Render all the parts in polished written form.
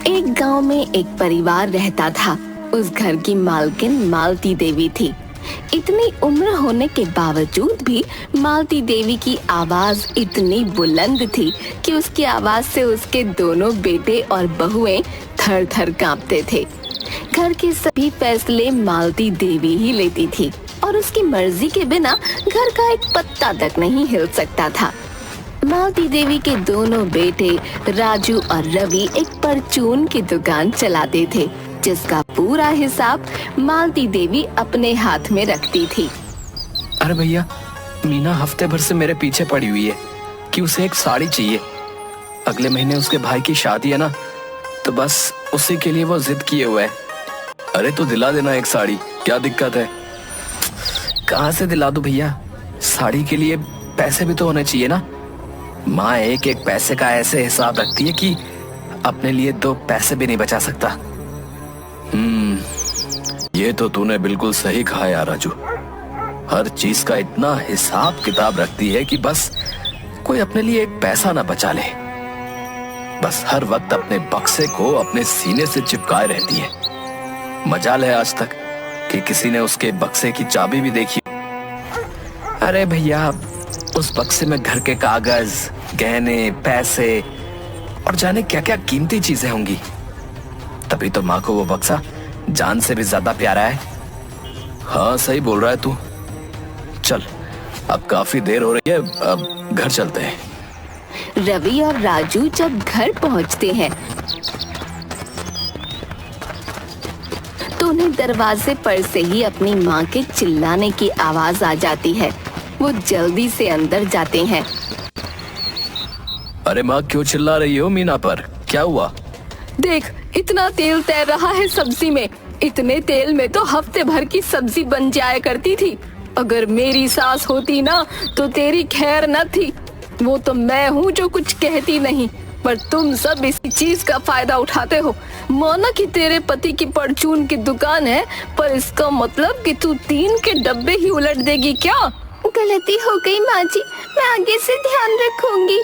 एक गांव में एक परिवार रहता था। उस घर की मालकिन मालती देवी थी। इतनी उम्र होने के बावजूद भी मालती देवी की आवाज इतनी बुलंद थी कि उसकी आवाज से उसके दोनों बेटे और बहुएं थर थर कांपते थे। घर के सभी फैसले मालती देवी ही लेती थी और उसकी मर्जी के बिना घर का एक पत्ता तक नहीं हिल सकता था। मालती देवी के दोनों बेटे राजू और रवि एक परचून की दुकान चलाते थे, जिसका पूरा हिसाब मालती देवी अपने हाथ में रखती थी। अरे भैया, मीना हफ्ते भर से मेरे पीछे पड़ी हुई है कि उसे एक साड़ी चाहिए। अगले महीने उसके भाई की शादी है ना, तो बस उसी के लिए वो जिद किए हुए है। अरे तो दिला देना एक साड़ी, क्या दिक्कत है? कहाँ से दिला दूं भैया, साड़ी के लिए पैसे भी तो होने चाहिए ना। माँ एक एक पैसे का ऐसे हिसाब रखती है कि अपने लिए 2 पैसे भी नहीं बचा सकता। ये तो तूने बिल्कुल सही कहा यार राजू। हर चीज का इतना हिसाब किताब रखती है कि बस कोई अपने लिए एक पैसा ना बचा ले। बस हर वक्त अपने बक्से को अपने सीने से चिपकाए रहती है। मजाल है आज तक कि किसी ने उसके बक्से की चाबी भी देखी। अरे भैया, उस बक्से में घर के कागज, गहने, पैसे और जाने क्या क्या कीमती चीजें होंगी। तभी तो माँ को वो बक्सा जान से भी ज्यादा प्यारा है। हाँ सही बोल रहा है तू। चल, अब काफी देर हो रही है, अब घर चलते हैं। रवि और राजू जब घर पहुंचते हैं तो उन्हें दरवाजे पर से ही अपनी माँ के चिल्लाने की आवाज आ जाती है। वो जल्दी से अंदर जाते हैं। अरे माँ, क्यों चिल्ला रही हो मीना पर? क्या हुआ? देख, इतना तेल तैर रहा है सब्जी में। इतने तेल में तो हफ्ते भर की सब्जी बन जाया करती थी। अगर मेरी सास होती ना तो तेरी खैर न थी। वो तो मैं हूँ जो कुछ कहती नहीं, पर तुम सब इसी चीज का फायदा उठाते हो। माना कि तेरे पति की परचून की दुकान है, पर इसका मतलब कि तू 3 के डब्बे ही उलट देगी क्या? गलती हो गई माँ जी, मैं आगे से ध्यान रखूंगी।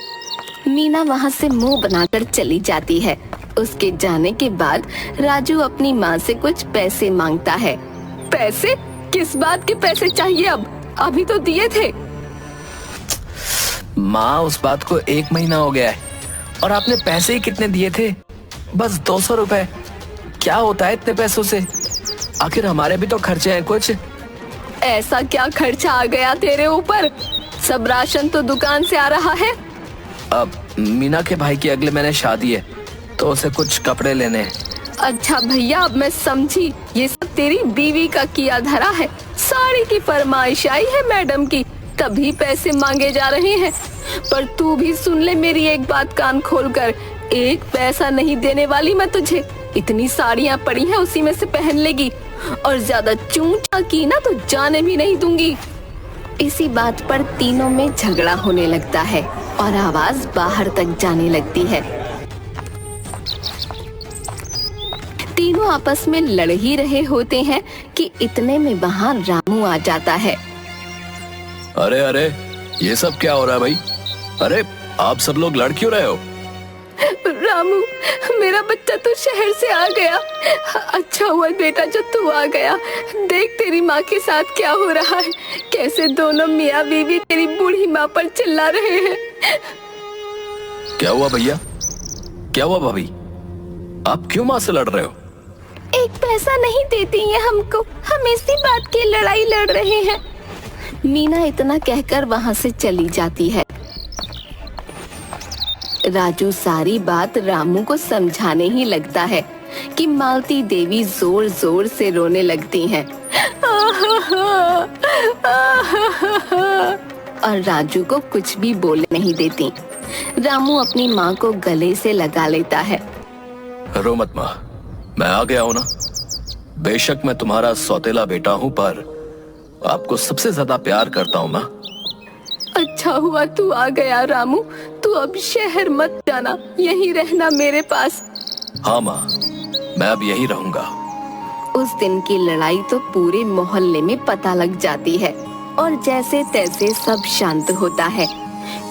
मीना वहाँ से मुंह बनाकर चली जाती है। उसके जाने के बाद राजू अपनी माँ से कुछ पैसे मांगता है। पैसे? किस बात के पैसे चाहिए अब? अभी तो दिए थे। माँ, उस बात को 1 महीना हो गया है और आपने पैसे ही कितने दिए थे? बस 200 रुपए। क्या होता है इतने पैसों से? आखिर हमारे भी तो खर्चे हैं कुछ। ऐसा क्या खर्चा आ गया तेरे ऊपर? सब राशन तो दुकान से आ रहा है। अब मीना के भाई की अगले महीने शादी है, तो उसे कुछ कपड़े लेने हैं। अच्छा भैया, अब मैं समझी। ये सब तेरी बीवी का किया धरा है। साड़ी की फरमाइश आई है मैडम की, तभी पैसे मांगे जा रहे हैं। पर तू भी सुन ले मेरी एक बात कान खोलकर। 1 पैसा नहीं देने वाली मैं तुझे। इतनी साड़ियाँ पड़ी हैं, उसी में से पहन लेगी। और ज्यादा चूंचा की ना तो जाने भी नहीं दूंगी। इसी बात पर तीनों में झगड़ा होने लगता है और आवाज बाहर तक जाने लगती है। तीनों आपस में लड़ ही रहे होते हैं कि इतने में वहाँ रामू आ जाता है। अरे अरे, ये सब क्या हो रहा है भाई? अरे आप सब लोग लड़ क्यों रहे हो? रामू, मेरा बच्चा तो शहर से आ गया। अच्छा हुआ बेटा जो तू आ गया। देख तेरी माँ के साथ क्या हो रहा है, कैसे दोनों मियाँ बीवी तेरी बूढ़ी माँ पर चिल्ला रहे हैं। क्या हुआ भैया? क्या हुआ भाभी? आप क्यों माँ से लड़ रहे हो? 1 पैसा नहीं देती है हमको, हम इसी बात की लड़ाई लड़ रहे हैं। मीना इतना कहकर वहाँ से चली जाती है। राजू सारी बात रामू को समझाने ही लगता है कि मालती देवी जोर जोर से रोने लगती हैं। और राजू को कुछ भी बोलने नहीं देती। रामू अपनी माँ को गले से लगा लेता है। रो मत माँ, मैं आ गया हूँ ना। बेशक मैं तुम्हारा सौतेला बेटा हूँ, पर आपको सबसे ज्यादा प्यार करता हूँ माँ। अच्छा हुआ तू आ गया रामू। तू अब शहर मत जाना, यहीं रहना मेरे पास। हाँ माँ, मैं अब यहीं रहूंगा। उस दिन की लड़ाई तो पूरे मोहल्ले में पता लग जाती है और जैसे तैसे सब शांत होता है।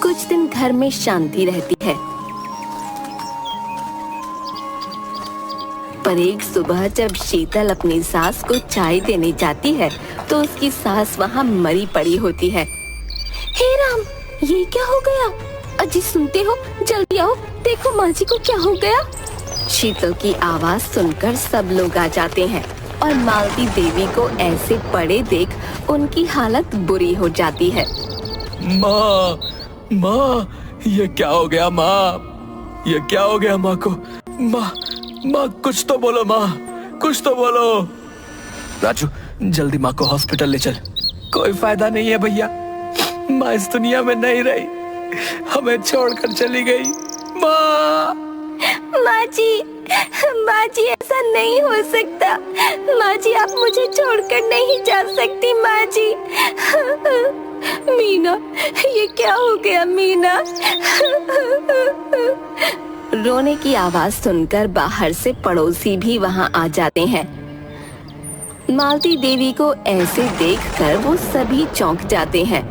कुछ दिन घर में शांति रहती है। पर एक सुबह जब शीतल अपनी सास को चाय देने जाती है तो उसकी सास वहाँ मरी पड़ी होती है। हे राम, ये क्या हो गया? अजी सुनते हो, जल्दी आओ, देखो माँ जी को क्या हो गया। शीतल की आवाज सुनकर सब लोग आ जाते हैं और मालती देवी को ऐसे पड़े देख उनकी हालत बुरी हो जाती है। माँ, माँ, ये क्या हो गया माँ? ये क्या हो गया माँ को? माँ, माँ कुछ तो बोलो माँ, कुछ तो बोलो। राजू, जल्दी माँ को हॉस्पिटल ले चल। कोई फायदा नहीं है भैया, माँ इस दुनिया में नहीं रही, हमें छोड़कर चली गई। माँ, माँ जी ऐसा नहीं हो सकता। माँ जी आप मुझे छोड़कर नहीं जा सकती माँ जी। मीना, ये क्या हो गया मीना? रोने की आवाज सुनकर बाहर से पड़ोसी भी वहाँ आ जाते हैं। मालती देवी को ऐसे देखकर वो सभी चौंक जाते हैं।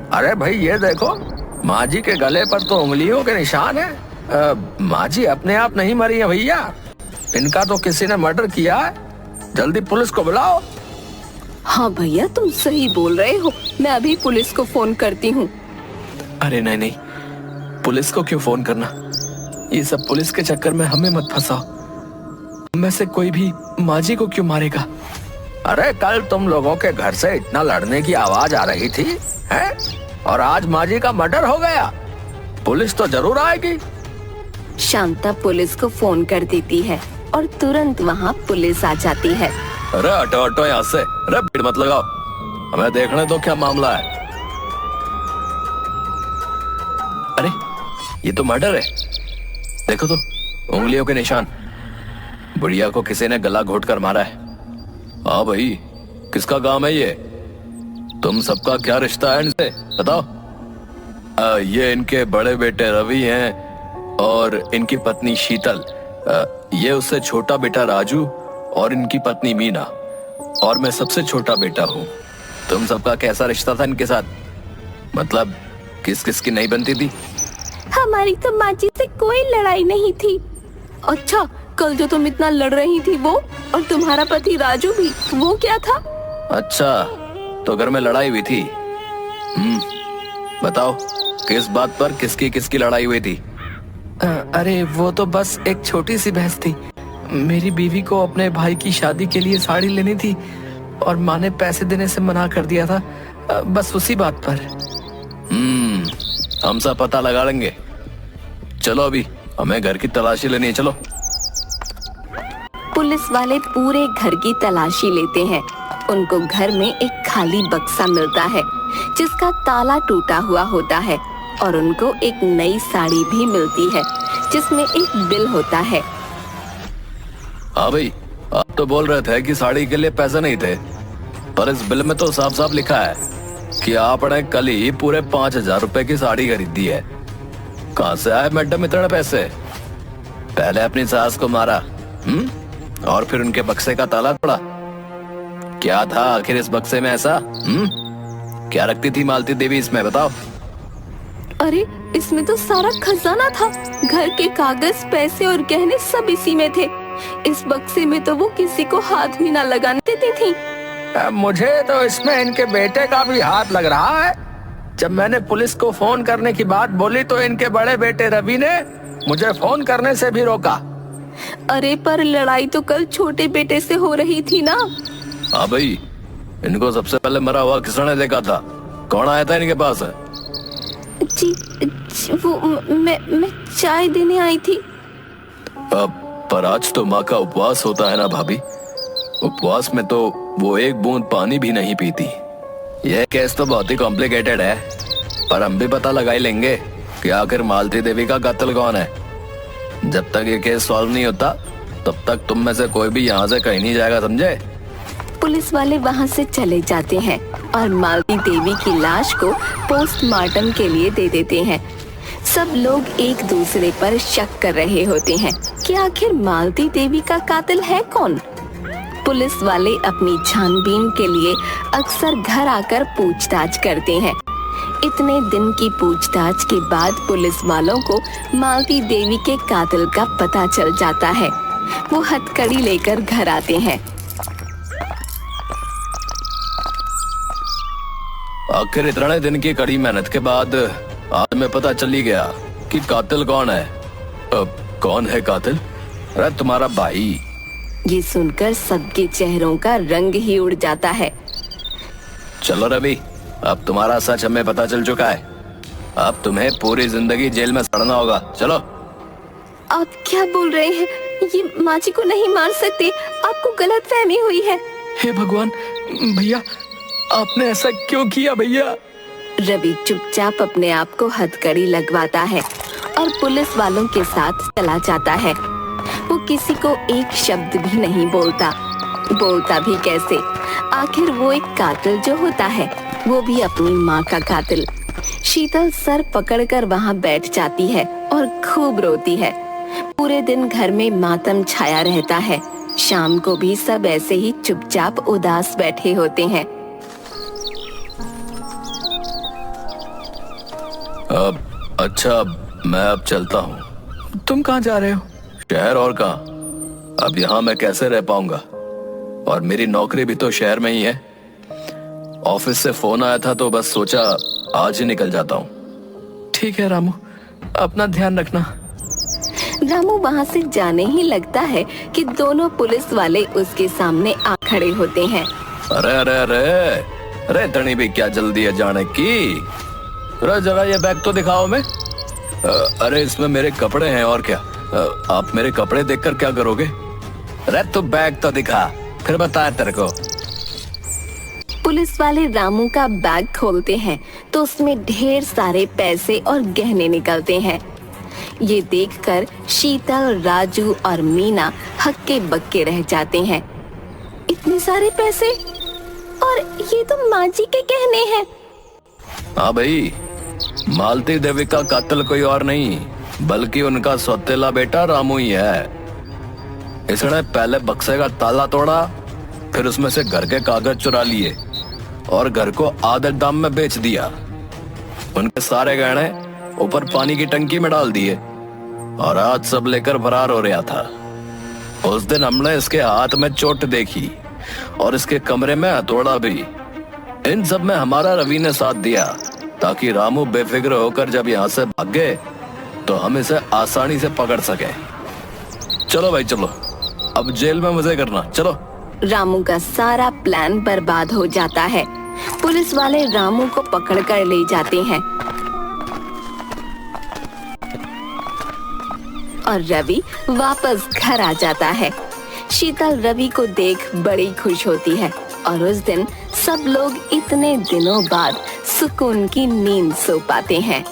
अरे भाई ये देखो, माँ जी के गले पर तो उंगलियों के निशान है। माँ जी अपने आप नहीं मरी है भैया, इनका तो किसी ने मर्डर किया है। जल्दी पुलिस को बुलाओ। हाँ भैया तुम सही बोल रहे हो, मैं अभी पुलिस को फोन करती हूँ। अरे नहीं नहीं, पुलिस को क्यों फोन करना? ये सब पुलिस के चक्कर में हमें मत फंसाओ। में से कोई भी माँ जी को क्यों मारेगा? अरे कल तुम लोगों के घर से इतना लड़ने की आवाज आ रही थी है? और आज माँ जी का मर्डर हो गया। पुलिस तो जरूर आएगी। शांता पुलिस को फोन कर देती है और तुरंत वहाँ पुलिस आ जाती है। अरे हटो हटो यहाँ से, अरे भीड़ मत लगाओ, हमें देखने दो क्या मामला है। अरे ये तो मर्डर है, देखो तो उंगलियों के निशान। बुढ़िया को किसी ने गला घोट कर मारा है। हाँ भाई, किसका काम है ये? तुम सबका क्या रिश्ता है इनसे बताओ? ये इनके बड़े बेटे रवि हैं और इनकी पत्नी शीतल। ये उससे छोटा बेटा राजू और इनकी पत्नी मीना, और मैं सबसे छोटा बेटा हूँ। तुम सबका कैसा रिश्ता था इनके साथ? मतलब किस किस की नहीं बनती थी? हमारी तो माँ जी से कोई लड़ाई नहीं थी। अच्छा, कल जो तुम इतना लड़ रही थी वो, और तुम्हारा पति राजू भी, वो क्या था? अच्छा, तो घर में लड़ाई हुई थी। बताओ किस बात पर किसकी लड़ाई हुई थी? अरे वो तो बस एक छोटी सी बहस थी। मेरी बीवी को अपने भाई की शादी के लिए साड़ी लेनी थी और माँ ने पैसे देने से मना कर दिया था, बस उसी बात पर। हम सब पता लगा लेंगे। चलो अभी हमें घर की तलाशी लेनी है, चलो। पुलिस वाले पूरे घर की तलाशी लेते हैं। उनको घर में एक खाली बक्सा मिलता है जिसका ताला टूटा हुआ होता है, और उनको एक नई साड़ी भी मिलती है जिसमें एक बिल होता है। हाँ भाई, आप तो बोल रहे थे कि साड़ी के लिए पैसे नहीं थे, पर इस बिल में तो साफ साफ लिखा है कि आपने कल ही पूरे 5,000 रुपए की साड़ी खरीदी है। कहाँ से आए मैडम इतने पैसे? पहले अपनी सास को मारा, और फिर उनके बक्से का ताला तोड़ा। क्या था आखिर इस बक्से में ऐसा? क्या रखती थी मालती देवी इसमें, बताओ? अरे इसमें तो सारा खजाना था, घर के कागज, पैसे और गहने सब इसी में थे। इस बक्से में तो वो किसी को हाथ भी ना लगाने देती थी। मुझे तो इसमें इनके बेटे का भी हाथ लग रहा है। जब मैंने पुलिस को फोन करने की बात बोली तो इनके बड़े बेटे रवि ने मुझे फोन करने से भी रोका। अरे पर लड़ाई तो कल छोटे बेटे से हो रही थी ना। हाँ भाई, इनको सबसे पहले मरा हुआ किसने देखा था? कौन आया था इनके पास? जी, वो मैं चाय देने आई थी। पर आज तो माँ का उपवास होता है ना भाभी। उपवास में तो वो एक बूंद पानी भी नहीं पीती। यह केस तो बहुत ही कॉम्प्लिकेटेड है, पर हम भी पता लगा ही लेंगे कि आखिर मालती देवी का कातिल कौन है। जब तक ये केस सॉल्व नहीं होता तब तक तुम में से कोई भी यहाँ से कहीं नहीं जाएगा, समझे? पुलिस वाले वहाँ से चले जाते हैं और मालती देवी की लाश को पोस्टमार्टम के लिए दे देते हैं। सब लोग एक दूसरे पर शक कर रहे होते हैं कि आखिर मालती देवी का कातिल है कौन। पुलिस वाले अपनी छानबीन के लिए अक्सर घर आकर पूछताछ करते हैं। इतने दिन की पूछताछ के बाद पुलिस वालों को मालती देवी के कातिल का पता चल जाता है। वो हथकड़ी लेकर घर आते हैं। आखिर इतने दिन की कड़ी मेहनत के बाद आज में पता चली गया कि कातिल कौन है। कौन है कातिल? अरे तुम्हारा भाई। ये सुनकर सबके चेहरों का रंग ही उड़ जाता है। चलो रवि, अब तुम्हारा सच हमें पता चल चुका है। अब तुम्हें पूरी जिंदगी जेल में सड़ना होगा। चलो। आप क्या बोल रहे हैं? ये माँ जी को नहीं मार सकते, आपको गलतफहमी हुई है। हे भगवान, भैया आपने ऐसा क्यों किया भैया? रवि चुपचाप अपने आप को हथकड़ी लगवाता है और पुलिस वालों के साथ चला जाता है। वो किसी को एक शब्द भी नहीं बोलता भी कैसे? आखिर वो एक कातिल जो होता है, वो भी अपनी माँ का कातिल। शीतल सर पकड़कर वहाँ बैठ जाती है और खूब रोती है। पूरे दिन घर में मातम छाया रहता है। शाम को भी सब ऐसे ही चुपचाप उदास बैठे होते हैं। अच्छा, मैं अब चलता हूँ। तुम कहाँ जा रहे हो? शहर और कहाँ? अब यहाँ मैं कैसे रह पाऊंगा? और मेरी नौकरी भी तो शहर में ही है। ऑफिस से फोन आया था तो बस सोचा आज ही निकल जाता हूँ। ठीक है रामू, अपना ध्यान रखना। रामू वहाँ से जाने ही लगता है कि दोनों पुलिस वाले उसके सामने आ खड़े होते हैं। अरे अरे अरे अरे, इतनी भी क्या जल्दी है जाने की? जरा ये बैग तो दिखाओ मैं। अरे इसमें मेरे कपड़े हैं और क्या। आप मेरे कपड़े देखकर क्या करोगे? अरे तो बैग तो दिखा, फिर बता तेरे को। पुलिस वाले रामू का बैग खोलते हैं तो उसमें ढेर सारे पैसे और गहने निकलते हैं। ये देखकर शीतल, राजू और मीना हक्के बक्के रह जाते हैं। इतने सारे पैसे, और ये तो माँ जी के गहने हैं। हाँ भाई, मालती देवी का कातिल कोई और नहीं बल्कि उनका सौतेला बेटा रामू ही है। इसने पहले बक्से का ताला तोड़ा, फिर उसमें से घर के कागज चुरा लिए और घर को आधे दाम में बेच दिया। उनके सारे गहने ऊपर पानी की टंकी में डाल दिए और आज सब लेकर फरार हो रहा था। उस दिन हमने इसके हाथ में चोट देखी और इसके कमरे में हथौड़ा भी। इन सब में हमारा रवि ने साथ दिया ताकि रामू बेफिक्र होकर जब यहाँ से भागे तो हम इसे आसानी से पकड़ सके। चलो भाई चलो, अब जेल में मजे करना। चलो। रामू का सारा प्लान बर्बाद हो जाता है। पुलिस वाले रामू को पकड़कर ले जाते हैं और रवि वापस घर आ जाता है। शीतल रवि को देख बड़ी खुश होती है और उस दिन सब लोग इतने दिनों बाद सुकून की नींद सो पाते हैं।